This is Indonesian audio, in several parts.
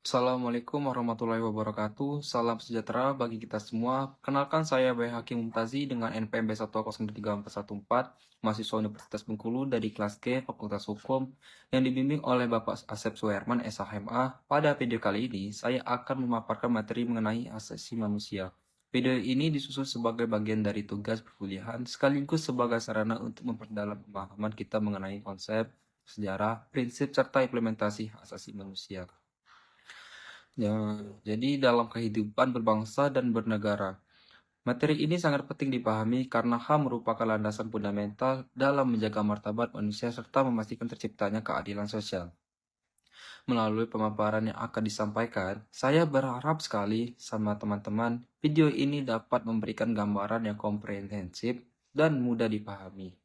Assalamualaikum warahmatullahi wabarakatuh. Salam sejahtera bagi kita semua. Kenalkan saya B. Hakim Mumtazi dengan NPM B1034414, mahasiswa Universitas Bengkulu dari kelas G Fakultas Hukum yang dibimbing oleh Bapak Asep Suherman SHMA. Pada video kali ini, saya akan memaparkan materi mengenai asasi manusia. Video ini disusun sebagai bagian dari tugas perkuliahan sekaligus sebagai sarana untuk memperdalam pemahaman kita mengenai konsep, sejarah, prinsip, serta implementasi hak asasi manusia. Ya, jadi dalam kehidupan berbangsa dan bernegara, materi ini sangat penting dipahami karena HAM merupakan landasan fundamental dalam menjaga martabat manusia serta memastikan terciptanya keadilan sosial. Melalui pemaparan yang akan disampaikan, saya berharap sekali sama teman-teman, video ini dapat memberikan gambaran yang komprehensif dan mudah dipahami,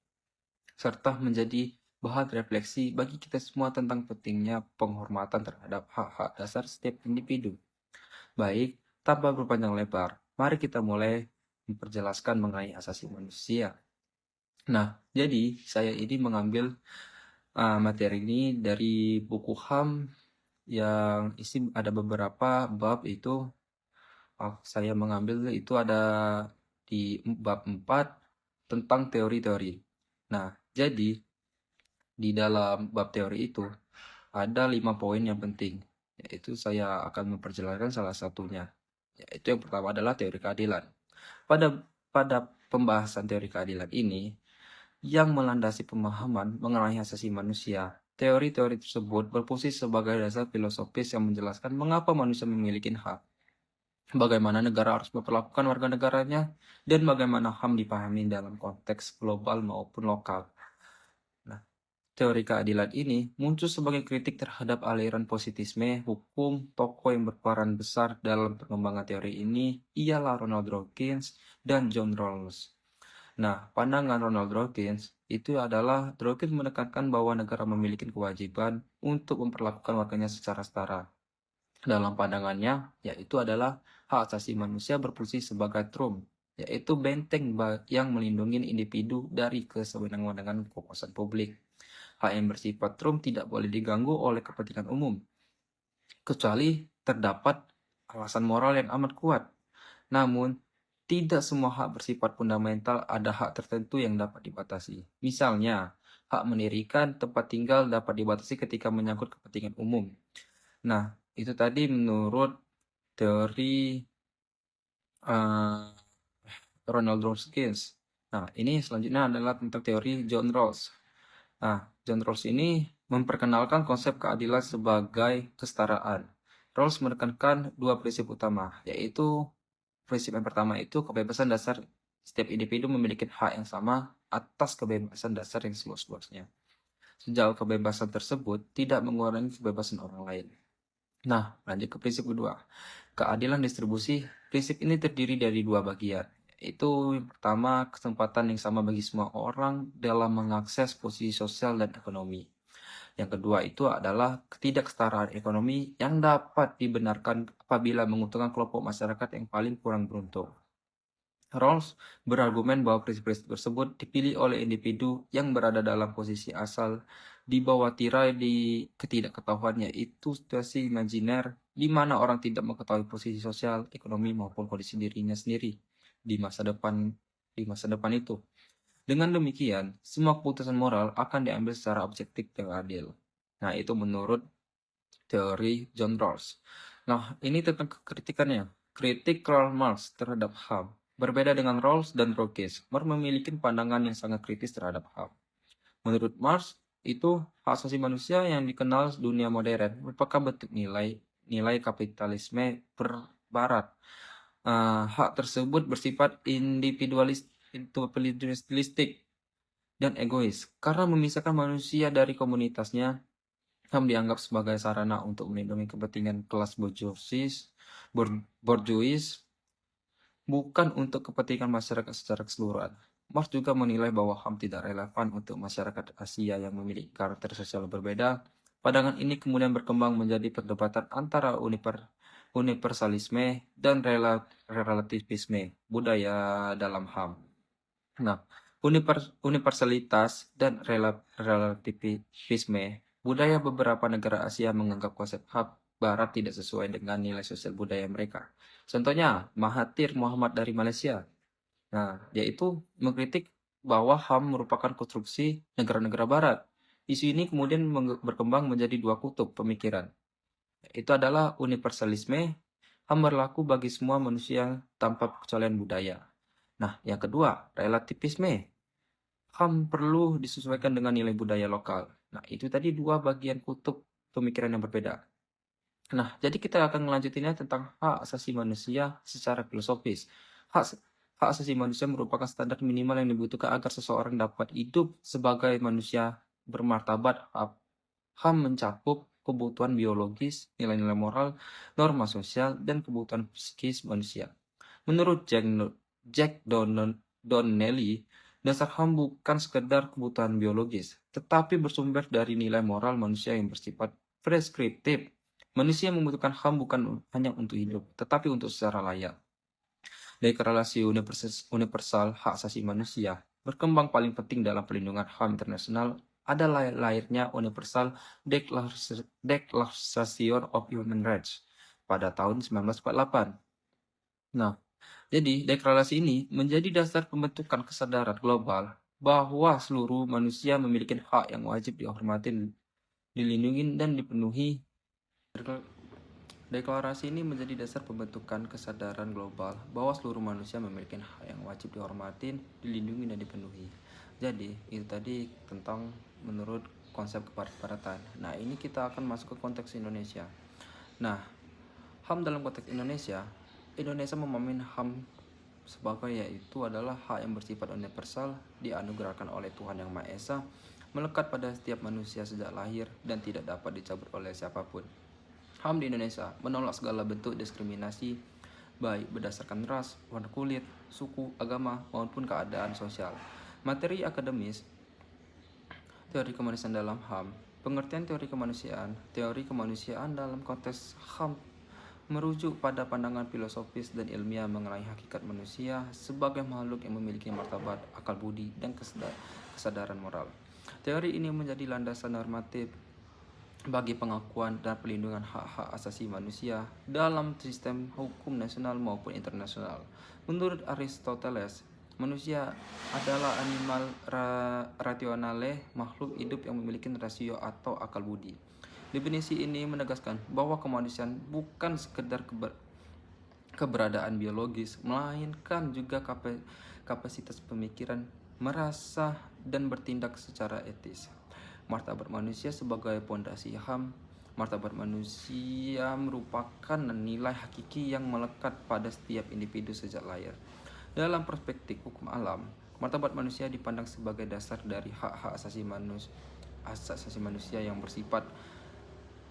serta menjadi bahan refleksi bagi kita semua tentang pentingnya penghormatan terhadap hak-hak dasar setiap individu. Baik, tanpa berpanjang lebar, mari kita mulai memperjelaskan mengenai asasi manusia. Nah, jadi saya ini mengambil materi ini dari buku HAM yang isi ada beberapa bab itu. Saya mengambil itu ada di bab 4 tentang teori-teori. Nah, jadi di dalam bab teori itu ada 5 poin yang penting, yaitu saya akan memperjelaskan salah satunya. Yaitu yang pertama adalah teori keadilan. Pada pada pembahasan teori keadilan ini yang melandasi pemahaman mengenai hak asasi manusia, teori-teori tersebut berfungsi sebagai dasar filosofis yang menjelaskan mengapa manusia memiliki hak, bagaimana negara harus memperlakukan warga negaranya, dan bagaimana HAM dipahami dalam konteks global maupun lokal. Nah, teori keadilan ini muncul sebagai kritik terhadap aliran positisme hukum. Tokoh yang berperan besar dalam pengembangan teori ini ialah Ronald Dawkins dan John Rawls. Nah, pandangan Ronald Dawkins itu adalah Dawkins menekankan bahwa negara memiliki kewajiban untuk memperlakukan warganya secara setara. Dalam pandangannya, yaitu adalah hak asasi manusia berfungsi sebagai trum, yaitu benteng yang melindungi individu dari kesewenang-wenangan kekuasaan publik. Hak yang bersifat trum tidak boleh diganggu oleh kepentingan umum, kecuali terdapat alasan moral yang amat kuat. Namun, tidak semua hak bersifat fundamental, ada hak tertentu yang dapat dibatasi. Misalnya, hak mendirikan tempat tinggal dapat dibatasi ketika menyangkut kepentingan umum. Nah, itu tadi menurut teori uh, Ronald Dawkins. Nah, ini selanjutnya adalah tentang teori John Rawls. Nah, John Rawls ini memperkenalkan konsep keadilan sebagai kesetaraan. Rawls menekankan dua prinsip utama, yaitu prinsip yang pertama itu kebebasan dasar, setiap individu memiliki hak yang sama atas kebebasan dasar yang seluas-luasnya. Sejauh kebebasan tersebut tidak mengurangi kebebasan orang lain. Nah, lanjut ke prinsip kedua. Keadilan distribusi. Prinsip ini terdiri dari dua bagian. Itu yang pertama, kesempatan yang sama bagi semua orang dalam mengakses posisi sosial dan ekonomi. Yang kedua itu adalah ketidaksetaraan ekonomi yang dapat dibenarkan apabila menguntungkan kelompok masyarakat yang paling kurang beruntung. Rawls berargumen bahwa prinsip-prinsip tersebut dipilih oleh individu yang berada dalam posisi asal di bawah tirai di ketidaktahuan, yaitu situasi imajiner di mana orang tidak mengetahui posisi sosial, ekonomi maupun kondisi dirinya sendiri di masa depan itu. Dengan demikian, semua keputusan moral akan diambil secara objektif dan adil. Nah, itu menurut teori John Rawls. Nah, ini tentang kritikannya. Kritik Karl Marx terhadap HAM. Berbeda dengan Rawls dan Dawkins, Marx memiliki pandangan yang sangat kritis terhadap HAM. Menurut Marx, itu hak asasi manusia yang dikenal dunia modern merupakan bentuk nilai kapitalisme berbarat. Hak tersebut bersifat individualistik dan egois karena memisahkan manusia dari komunitasnya. HAM dianggap sebagai sarana untuk melindungi kepentingan kelas borjuis, bukan untuk kepentingan masyarakat secara keseluruhan. Marx juga menilai bahwa HAM tidak relevan untuk masyarakat Asia yang memiliki karakter sosial berbeda. Pandangan ini kemudian berkembang menjadi perdebatan antara universalisme dan relativisme budaya dalam HAM. Nah, universalitas dan relativisme budaya beberapa negara Asia menganggap konsep hak Barat tidak sesuai dengan nilai sosial budaya mereka. Contohnya, Mahathir Mohamad dari Malaysia. Nah, yaitu mengkritik bahwa HAM merupakan konstruksi negara-negara Barat. Isu ini kemudian berkembang menjadi dua kutub pemikiran. Itu adalah universalisme, HAM berlaku bagi semua manusia tanpa kecualian budaya. Nah, yang kedua, relativisme. HAM perlu disesuaikan dengan nilai budaya lokal. Nah, itu tadi dua bagian kutub pemikiran yang berbeda. Nah, jadi kita akan melanjutinya tentang hak asasi manusia secara filosofis. Hak, hak asasi manusia merupakan standar minimal yang dibutuhkan agar seseorang dapat hidup sebagai manusia bermartabat. HAM mencakup kebutuhan biologis, nilai-nilai moral, norma sosial, dan kebutuhan psikis manusia. Menurut Jack Donnelly, dasar HAM bukan sekedar kebutuhan biologis, tetapi bersumber dari nilai moral manusia yang bersifat preskriptif. Manusia membutuhkan HAM bukan hanya untuk hidup, tetapi untuk secara layak. Deklarasi Universal Hak Asasi Manusia berkembang paling penting dalam perlindungan HAM internasional adalah lahirnya Universal Declaration of Human Rights pada tahun 1948. Nah, jadi deklarasi ini menjadi dasar pembentukan kesadaran global bahwa seluruh manusia memiliki hak yang wajib dihormati, dilindungi, dan dipenuhi. Deklarasi ini menjadi dasar pembentukan kesadaran global bahwa seluruh manusia memiliki hak yang wajib dihormati, dilindungi, dan dipenuhi. Jadi, itu tadi tentang menurut konsep kebarat-baratan. Nah, ini kita akan masuk ke konteks Indonesia. Nah, HAM dalam konteks Indonesia memahami HAM sebagai yaitu adalah hak yang bersifat universal dianugerahkan oleh Tuhan Yang Maha Esa, melekat pada setiap manusia sejak lahir dan tidak dapat dicabut oleh siapapun. HAM di Indonesia menolak segala bentuk diskriminasi baik berdasarkan ras, warna kulit, suku, agama, maupun keadaan sosial. Materi akademis teori kemanusiaan dalam HAM. Pengertian teori kemanusiaan dalam konteks HAM merujuk pada pandangan filosofis dan ilmiah mengenai hakikat manusia sebagai makhluk yang memiliki martabat, akal budi, dan kesadaran moral. Teori ini menjadi landasan normatif bagi pengakuan dan perlindungan hak-hak asasi manusia dalam sistem hukum nasional maupun internasional. Menurut Aristoteles, manusia adalah animal rationale, makhluk hidup yang memiliki rasio atau akal budi. Definisi ini menegaskan bahwa kemanusiaan bukan sekedar keberadaan biologis, melainkan juga kapasitas pemikiran, merasa, dan bertindak secara etis. Martabat manusia sebagai pondasi HAM. Martabat manusia merupakan nilai hakiki yang melekat pada setiap individu sejak lahir. Dalam perspektif hukum alam, martabat manusia dipandang sebagai dasar dari hak-hak asasi manusia yang bersifat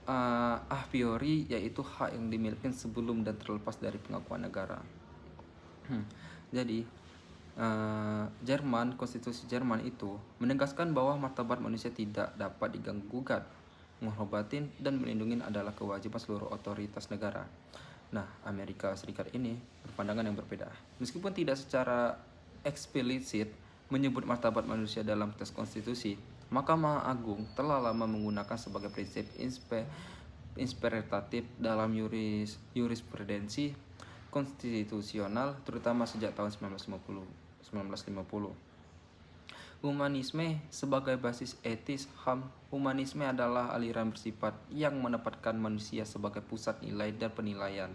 a priori, yaitu hak yang dimiliki sebelum dan terlepas dari pengakuan negara. Jadi konstitusi Jerman itu menegaskan bahwa martabat manusia tidak dapat diganggu-gugat, menghormati dan melindungi adalah kewajiban seluruh otoritas negara. Nah, Amerika Serikat ini berpandangan yang berbeda. Meskipun tidak secara eksplisit menyebut martabat manusia dalam teks konstitusi, Mahkamah Agung telah lama menggunakan sebagai prinsip inspiratif dalam jurisprudensi konstitusional, terutama sejak tahun 1950. Humanisme sebagai basis etis HAM. Humanisme adalah aliran bersifat yang menempatkan manusia sebagai pusat nilai dan penilaian.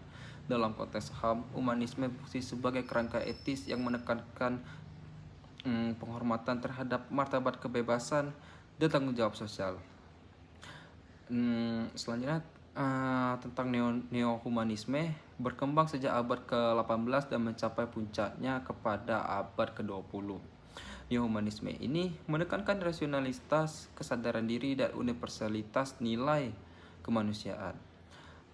Dalam konteks HAM, humanisme berfungsi sebagai kerangka etis yang menekankan penghormatan terhadap martabat kebebasan dan tanggung jawab sosial. Selanjutnya tentang neo-humanisme berkembang sejak abad ke-18 dan mencapai puncaknya kepada abad ke-20. Neo-humanisme ini menekankan rasionalitas, kesadaran diri, dan universalitas nilai kemanusiaan.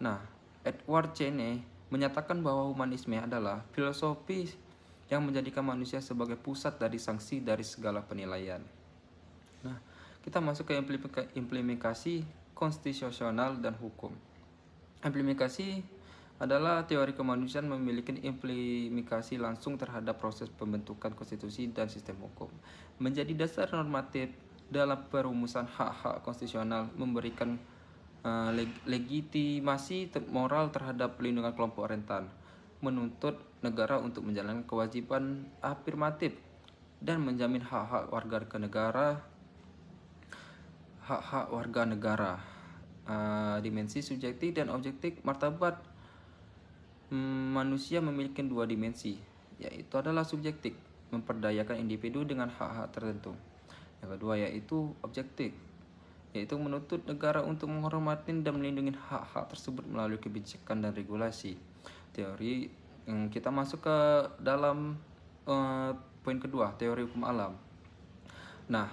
Nah, Edward Jenner menyatakan bahwa humanisme adalah filosofi yang menjadikan manusia sebagai pusat dari sanksi dari segala penilaian. Nah, kita masuk ke implementasi konstitusional dan hukum. Implementasi adalah teori kemanusiaan memiliki implikasi langsung terhadap proses pembentukan konstitusi dan sistem hukum. Menjadi dasar normatif dalam perumusan hak-hak konstitusional, memberikan legitimasi moral terhadap pelindungan kelompok rentan, menuntut negara untuk menjalankan kewajiban afirmatif dan menjamin hak-hak warga negara. Dimensi subjektif dan objektif martabat manusia memiliki dua dimensi, yaitu adalah subjektif, memperdayakan individu dengan hak-hak tertentu. Yang kedua yaitu objektif, yaitu menuntut negara untuk menghormati dan melindungi hak-hak tersebut melalui kebijakan dan regulasi. Teori kita masuk ke dalam poin kedua, teori hukum alam. Nah,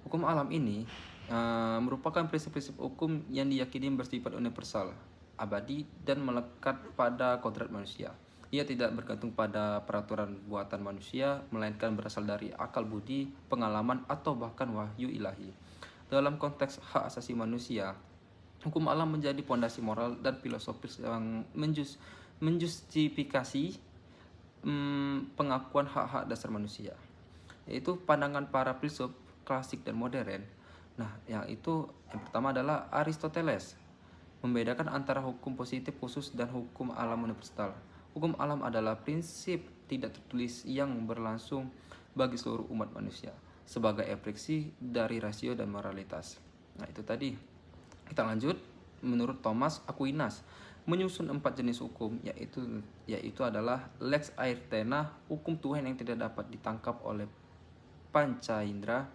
hukum alam ini merupakan prinsip-prinsip hukum yang diyakini bersifat universal, abadi, dan melekat pada kodrat manusia. Ia tidak bergantung pada peraturan buatan manusia, melainkan berasal dari akal budi, pengalaman, atau bahkan wahyu ilahi. Dalam konteks hak asasi manusia, hukum alam menjadi pondasi moral dan filosofis yang menjustifikasi pengakuan hak-hak dasar manusia, yaitu pandangan para filsuf klasik dan modern. Nah, yang pertama adalah Aristoteles, membedakan antara hukum positif khusus dan hukum alam universal. Hukum alam adalah prinsip tidak tertulis yang berlangsung bagi seluruh umat manusia sebagai ekspresi dari rasio dan moralitas. Nah, itu tadi. Kita lanjut. Menurut Thomas Aquinas, menyusun 4 jenis hukum, yaitu adalah lex aeterna, hukum Tuhan yang tidak dapat ditangkap oleh panca indera;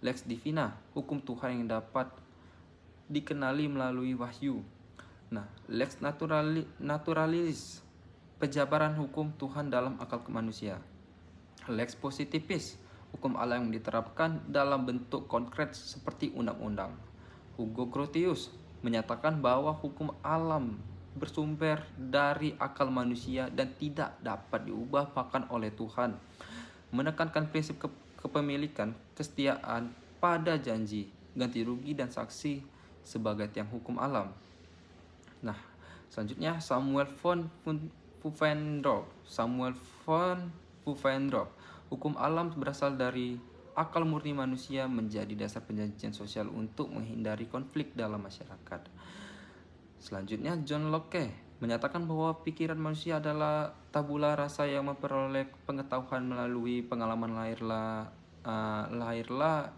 lex divina, hukum Tuhan yang dapat dikenali melalui wahyu. Nah, lex naturalis, penjabaran hukum Tuhan dalam akal manusia. Lex positivus, hukum alam yang diterapkan dalam bentuk konkret seperti undang-undang. Hugo Grotius menyatakan bahwa hukum alam bersumber dari akal manusia dan tidak dapat diubah bahkan oleh Tuhan, menekankan prinsip kepemilikan, kesetiaan pada janji, ganti rugi, dan saksi sebagai tiang hukum alam. Nah, selanjutnya Samuel von Pufendorf, hukum alam berasal dari akal murni manusia menjadi dasar perjanjian sosial untuk menghindari konflik dalam masyarakat. Selanjutnya John Locke menyatakan bahwa pikiran manusia adalah tabula rasa yang memperoleh pengetahuan melalui pengalaman lahirlah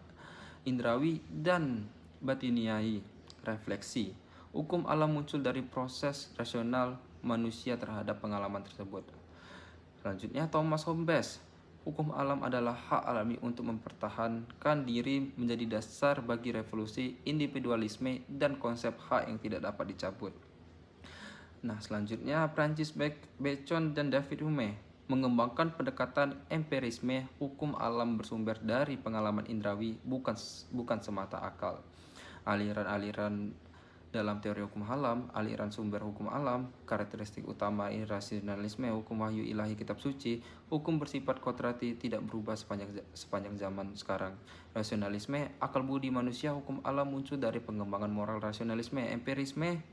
indrawi dan batiniai, refleksi. Hukum alam muncul dari proses rasional manusia terhadap pengalaman tersebut. Selanjutnya Thomas Hobbes, hukum alam adalah hak alami untuk mempertahankan diri menjadi dasar bagi revolusi individualisme dan konsep hak yang tidak dapat dicabut. Nah, selanjutnya Francis Bacon dan David Hume mengembangkan pendekatan empirisme, hukum alam bersumber dari pengalaman indrawi, bukan semata akal. Aliran-aliran dalam teori hukum alam, aliran sumber hukum alam, karakteristik utama irasionalisme, hukum wahyu ilahi kitab suci, hukum bersifat kodrati tidak berubah sepanjang zaman sekarang. Rasionalisme, akal budi manusia, hukum alam muncul dari pengembangan moral rasionalisme. Empirisme,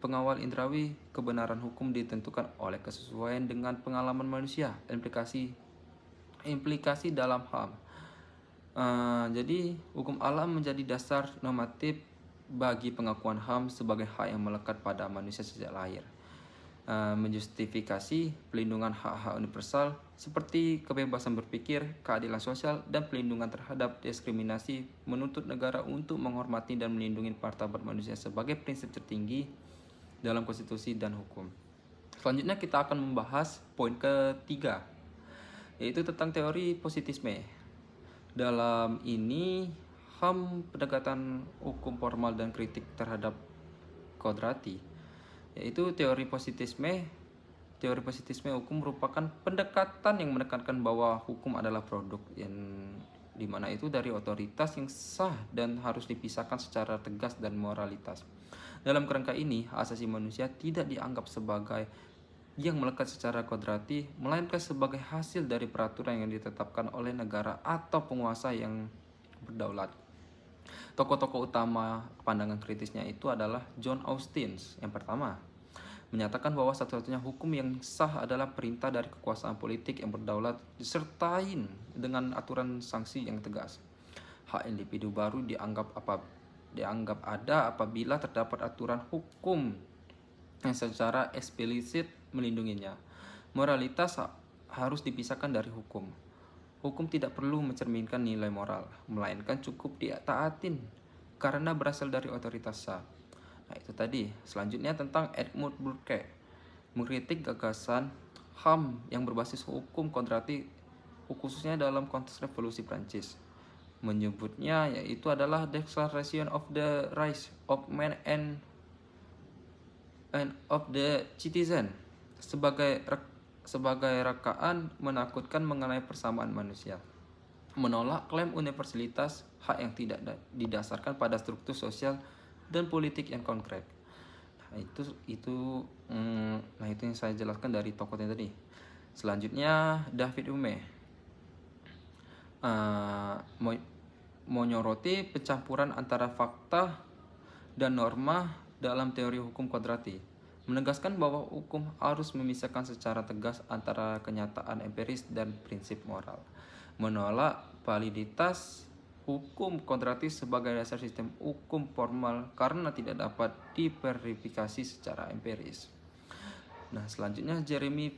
pengawal indrawi, kebenaran hukum ditentukan oleh kesesuaian dengan pengalaman manusia. Implikasi dalam HAM. Jadi hukum alam menjadi dasar normatif bagi pengakuan HAM sebagai hak yang melekat pada manusia sejak lahir. Menjustifikasi pelindungan hak-hak universal seperti kebebasan berpikir, keadilan sosial, dan pelindungan terhadap diskriminasi, menuntut negara untuk menghormati dan melindungi martabat manusia sebagai prinsip tertinggi dalam konstitusi dan hukum. Selanjutnya kita akan membahas poin ketiga, yaitu tentang teori positisme. Dalam ini HAM pendekatan hukum formal dan kritik terhadap kodrati, yaitu teori positisme hukum merupakan pendekatan yang menekankan bahwa hukum adalah produk yang dimana itu dari otoritas yang sah dan harus dipisahkan secara tegas dan moralitas. Dalam kerangka ini, hak asasi manusia tidak dianggap sebagai yang melekat secara kodrati, melainkan sebagai hasil dari peraturan yang ditetapkan oleh negara atau penguasa yang berdaulat. Tokoh-tokoh utama pandangan kritisnya itu adalah John Austin. Yang pertama, menyatakan bahwa satu-satunya hukum yang sah adalah perintah dari kekuasaan politik yang berdaulat disertai dengan aturan sanksi yang tegas. Hak individu baru dianggap dianggap ada apabila terdapat aturan hukum yang secara eksplisit melindunginya. Moralitas harus dipisahkan dari hukum. Hukum tidak perlu mencerminkan nilai moral, melainkan cukup ditaatin karena berasal dari otoritas sah. Nah, itu tadi. Selanjutnya tentang Edmund Burke, mengkritik gagasan HAM yang berbasis hukum kontraktif khususnya dalam konteks revolusi Prancis. Menyebutnya yaitu adalah Declaration of the Rights of Man and of the Citizen sebagai rekaan menakutkan mengenai persamaan manusia, menolak klaim universalitas hak yang tidak didasarkan pada struktur sosial dan politik yang konkret. Nah, itu yang saya jelaskan dari tokohnya tadi. Selanjutnya David Hume menyoroti pencampuran antara fakta dan norma dalam teori hukum kodrati, menegaskan bahwa hukum harus memisahkan secara tegas antara kenyataan empiris dan prinsip moral, menolak validitas hukum kodrati sebagai dasar sistem hukum formal karena tidak dapat diverifikasi secara empiris. Nah, selanjutnya Jeremy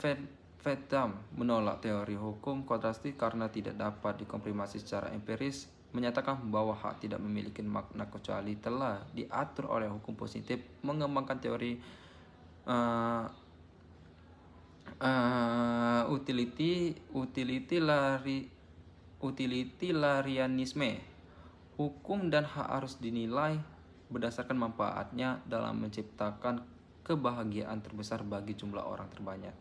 Bentham menolak teori hukum kodrati karena tidak dapat dikonfirmasi secara empiris, menyatakan bahwa hak tidak memiliki makna kecuali telah diatur oleh hukum positif, mengembangkan teori utilitarianisme. Hukum dan hak harus dinilai berdasarkan manfaatnya dalam menciptakan kebahagiaan terbesar bagi jumlah orang terbanyak.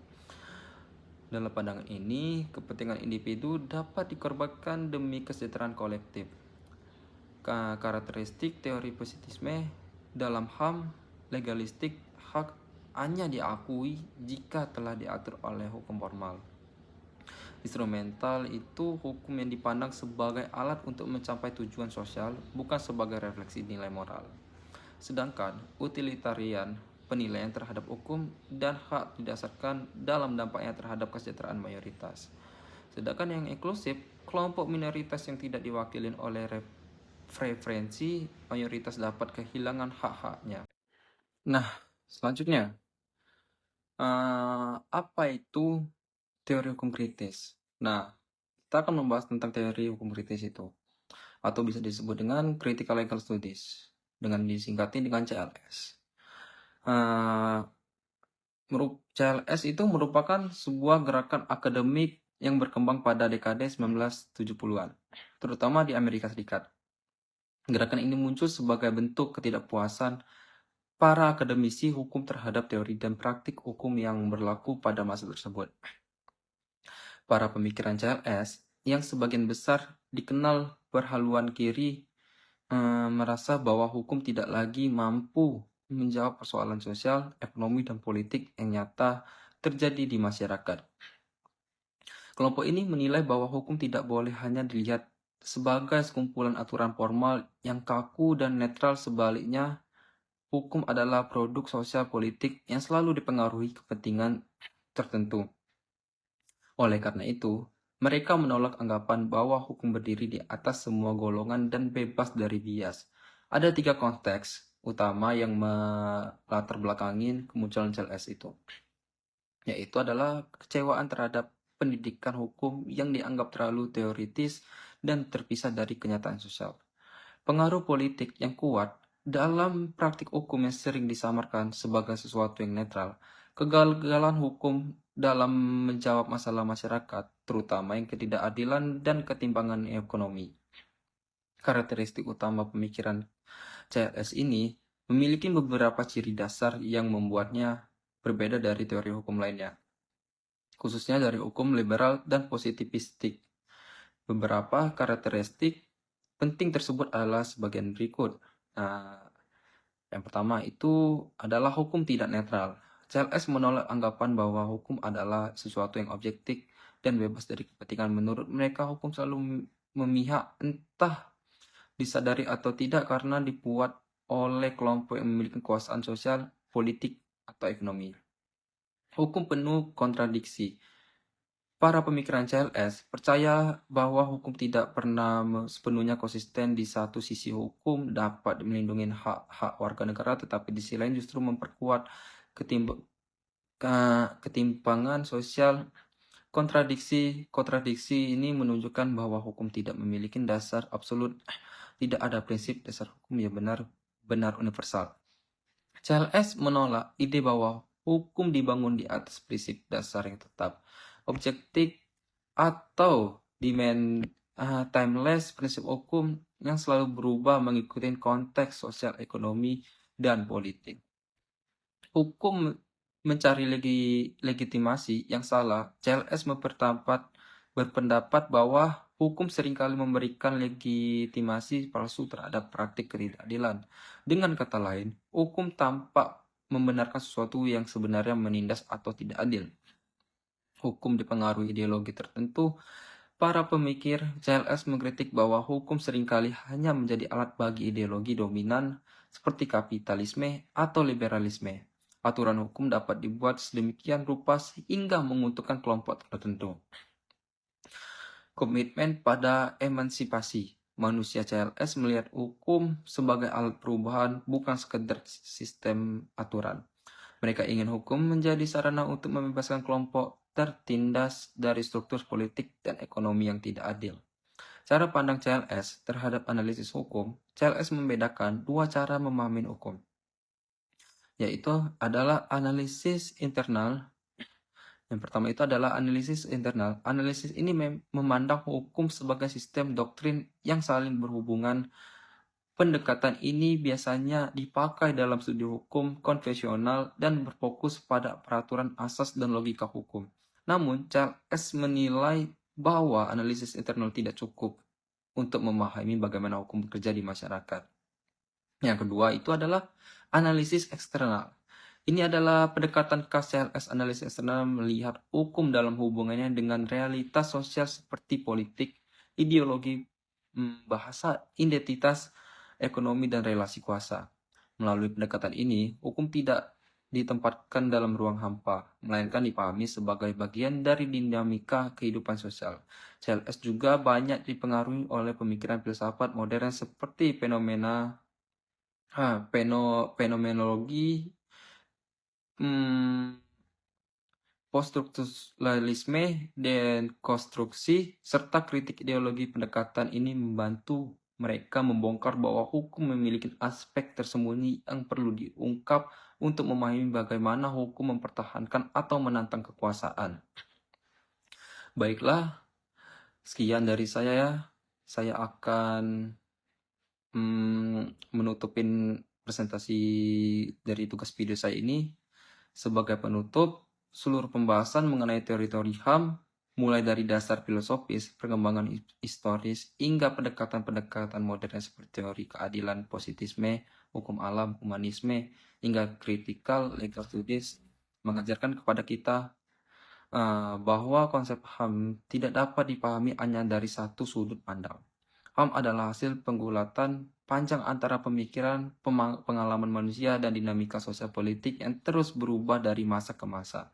Dalam pandangan ini, kepentingan individu dapat dikorbankan demi kesejahteraan kolektif. Karakteristik teori positisme dalam HAM, legalistik, hak hanya diakui jika telah diatur oleh hukum formal. Instrumental itu hukum yang dipandang sebagai alat untuk mencapai tujuan sosial, bukan sebagai refleksi nilai moral. Sedangkan utilitarian, penilaian terhadap hukum dan hak didasarkan dalam dampaknya terhadap kesejahteraan mayoritas. Sedangkan yang inklusif, kelompok minoritas yang tidak diwakili oleh preferensi mayoritas dapat kehilangan hak-haknya. Nah, selanjutnya, apa itu teori hukum kritis? Nah, kita akan membahas tentang teori hukum kritis itu, atau bisa disebut dengan Critical Legal Studies, dengan disingkatin dengan CLS. CLS itu merupakan sebuah gerakan akademik yang berkembang pada dekade 1970-an, terutama di Amerika Serikat. Gerakan ini muncul sebagai bentuk ketidakpuasan para akademisi hukum terhadap teori dan praktik hukum yang berlaku pada masa tersebut. Para pemikiran CLS yang sebagian besar dikenal berhaluan kiri merasa bahwa hukum tidak lagi mampu menjawab persoalan sosial, ekonomi, dan politik yang nyata terjadi di masyarakat. Kelompok ini menilai bahwa hukum tidak boleh hanya dilihat sebagai sekumpulan aturan formal yang kaku dan netral. Sebaliknya, hukum adalah produk sosial politik yang selalu dipengaruhi kepentingan tertentu. Oleh karena itu, mereka menolak anggapan bahwa hukum berdiri di atas semua golongan dan bebas dari bias. Ada 3 konteks utama yang melatar belakangin kemunculan CLS itu, yaitu adalah kekecewaan terhadap pendidikan hukum yang dianggap terlalu teoritis dan terpisah dari kenyataan sosial. Pengaruh politik yang kuat dalam praktik hukum yang sering disamarkan sebagai sesuatu yang netral. Kegagalan hukum dalam menjawab masalah masyarakat, terutama yang ketidakadilan dan ketimpangan ekonomi. Karakteristik utama pemikiran CLS ini memiliki beberapa ciri dasar yang membuatnya berbeda dari teori hukum lainnya, khususnya dari hukum liberal dan positivistik. Beberapa karakteristik penting tersebut adalah sebagian berikut. Nah, yang pertama itu adalah hukum tidak netral. CLS menolak anggapan bahwa hukum adalah sesuatu yang objektif dan bebas dari kepentingan. Menurut mereka, hukum selalu memihak, entah disadari atau tidak, karena dibuat oleh kelompok yang memiliki kekuasaan sosial, politik, atau ekonomi. Hukum penuh kontradiksi. Para pemikiran CLS percaya bahwa hukum tidak pernah sepenuhnya konsisten. Di satu sisi hukum dapat melindungi hak-hak warga negara, tetapi di sisi lain justru memperkuat ketimpangan sosial. Kontradiksi ini menunjukkan bahwa hukum tidak memiliki dasar absolut. Tidak ada prinsip dasar hukum yang benar universal. CLS menolak ide bahwa hukum dibangun di atas prinsip dasar yang tetap, objektif, atau timeless. Prinsip hukum yang selalu berubah mengikuti konteks sosial, ekonomi, dan politik. Hukum mencari legitimasi yang salah. CLS berpendapat bahwa hukum seringkali memberikan legitimasi palsu terhadap praktik ketidakadilan. Dengan kata lain, hukum tampak membenarkan sesuatu yang sebenarnya menindas atau tidak adil. Hukum dipengaruhi ideologi tertentu. Para pemikir CLS mengkritik bahwa hukum seringkali hanya menjadi alat bagi ideologi dominan seperti kapitalisme atau liberalisme. Aturan hukum dapat dibuat sedemikian rupa sehingga menguntungkan kelompok tertentu. Komitmen pada emansipasi. Manusia CLS melihat hukum sebagai alat perubahan, bukan sekedar sistem aturan. Mereka ingin hukum menjadi sarana untuk membebaskan kelompok tertindas dari struktur politik dan ekonomi yang tidak adil. Cara pandang CLS terhadap analisis hukum. CLS membedakan dua cara memahami hukum, yaitu adalah analisis internal. Yang pertama itu adalah analisis internal. Analisis ini memandang hukum sebagai sistem doktrin yang saling berhubungan. Pendekatan ini biasanya dipakai dalam studi hukum konvensional dan berfokus pada peraturan asas dan logika hukum. Namun, CLS menilai bahwa analisis internal tidak cukup untuk memahami bagaimana hukum bekerja di masyarakat. Yang kedua itu adalah analisis eksternal. Ini adalah pendekatan khas CLS. Analisis eksternal melihat hukum dalam hubungannya dengan realitas sosial seperti politik, ideologi, bahasa, identitas, ekonomi, dan relasi kuasa. Melalui pendekatan ini, hukum tidak ditempatkan dalam ruang hampa, melainkan dipahami sebagai bagian dari dinamika kehidupan sosial. CLS juga banyak dipengaruhi oleh pemikiran filsafat modern seperti fenomenologi, poststrukturalisme, dan konstruksi, serta kritik ideologi. Pendekatan ini membantu mereka membongkar bahwa hukum memiliki aspek tersembunyi yang perlu diungkap untuk memahami bagaimana hukum mempertahankan atau menantang kekuasaan. Baiklah, sekian dari saya ya. Saya akan menutupin presentasi dari tugas video saya ini. Sebagai penutup, seluruh pembahasan mengenai teori-teori HAM, mulai dari dasar filosofis, perkembangan historis, hingga pendekatan-pendekatan modern seperti teori keadilan, positisme, hukum alam, humanisme, hingga critical legal studies, mengajarkan kepada kita bahwa konsep HAM tidak dapat dipahami hanya dari satu sudut pandang. HAM adalah hasil penggulatan panjang antara pemikiran, pengalaman manusia, dan dinamika sosial politik yang terus berubah dari masa ke masa.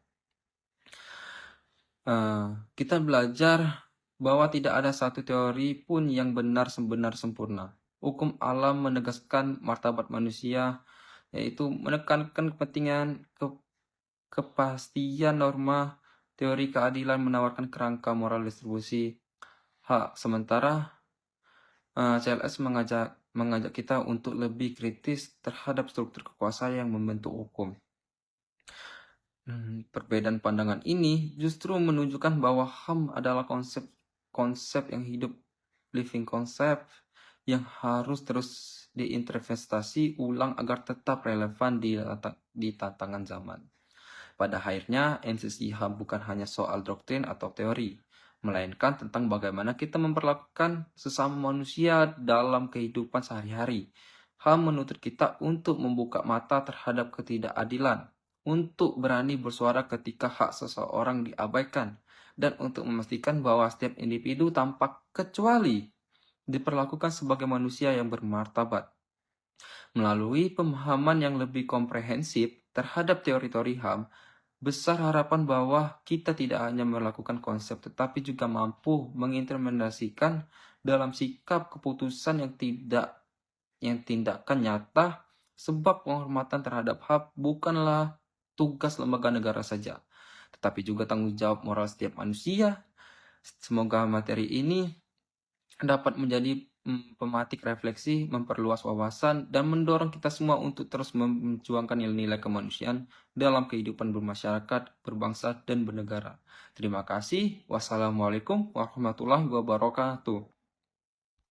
Kita belajar bahwa tidak ada satu teori pun yang benar-benar sempurna. Hukum alam menegaskan martabat manusia, yaitu menekankan kepentingan kepastian norma. Teori keadilan menawarkan kerangka moral distribusi hak. Sementara CLS mengajak kita untuk lebih kritis terhadap struktur kekuasaan yang membentuk hukum. Perbedaan pandangan ini justru menunjukkan bahwa HAM adalah konsep yang hidup, living concept, yang harus terus diinterpretasi ulang agar tetap relevan di tantangan zaman. Pada akhirnya, NCC HAM bukan hanya soal doktrin atau teori, melainkan tentang bagaimana kita memperlakukan sesama manusia dalam kehidupan sehari-hari. HAM menuntut kita untuk membuka mata terhadap ketidakadilan, untuk berani bersuara ketika hak seseorang diabaikan, dan untuk memastikan bahwa setiap individu tanpa kecuali diperlakukan sebagai manusia yang bermartabat. Melalui pemahaman yang lebih komprehensif terhadap teori-teori HAM, Besar harapan bahwa kita tidak hanya melakukan konsep, tetapi juga mampu mengimplementasikan dalam sikap keputusan yang tindakan nyata, sebab penghormatan terhadap HAM bukanlah tugas lembaga negara saja, tetapi juga tanggung jawab moral setiap manusia. Semoga materi ini dapat menjadi pematik refleksi, memperluas wawasan, dan mendorong kita semua untuk terus memperjuangkan nilai-nilai kemanusiaan dalam kehidupan bermasyarakat, berbangsa, dan bernegara. Terima kasih. Wassalamualaikum warahmatullahi wabarakatuh.